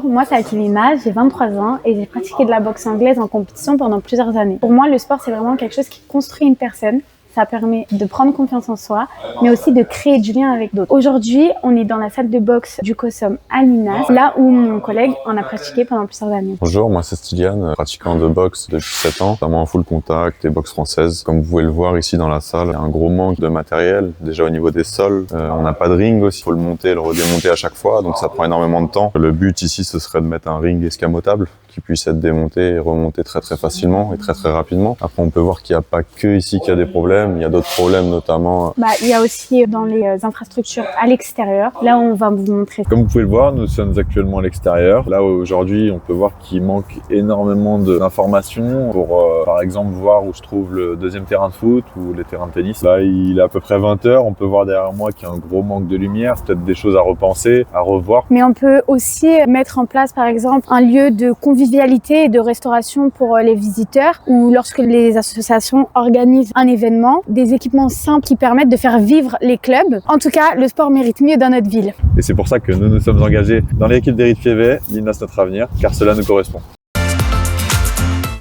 Moi, c'est Akilina, j'ai 23 ans et j'ai pratiqué de la boxe anglaise en compétition pendant plusieurs années. Pour moi, le sport, c'est vraiment quelque chose qui construit une personne. Ça permet de prendre confiance en soi, mais aussi de créer du lien avec d'autres. Aujourd'hui, on est dans la salle de boxe du COSOM à Linas, là où mon collègue en a pratiqué pendant plusieurs années. Bonjour, moi c'est Styliane, pratiquant de boxe depuis 7 ans, notamment en full contact et boxe française. Comme vous pouvez le voir ici dans la salle, il y a un gros manque de matériel, déjà au niveau des sols. On n'a pas de ring aussi, il faut le monter et le redémonter à chaque fois, donc ça prend énormément de temps. Le but ici, ce serait de mettre un ring escamotable qui puisse être démonté et remonté très facilement et très rapidement. Après, on peut voir qu'il n'y a pas que ici qu'il y a des problèmes, il y a d'autres problèmes notamment. Il y a aussi dans les infrastructures à l'extérieur. Là, on va vous montrer. Comme vous pouvez le voir, nous sommes actuellement à l'extérieur. Là, aujourd'hui, on peut voir qu'il manque énormément d'informations pour, par exemple, voir où se trouve le deuxième terrain de foot ou les terrains de tennis. Là, il est à peu près 20 h. On peut voir derrière moi qu'il y a un gros manque de lumière, peut-être des choses à repenser, à revoir. Mais on peut aussi mettre en place, par exemple, un lieu de convivialité et de restauration pour les visiteurs ou lorsque les associations organisent un événement, des équipements simples qui permettent de faire vivre les clubs. En tout cas, le sport mérite mieux dans notre ville. Et c'est pour ça que nous nous sommes engagés dans l'équipe d'Éric Févet, Linas notre avenir, car cela nous correspond.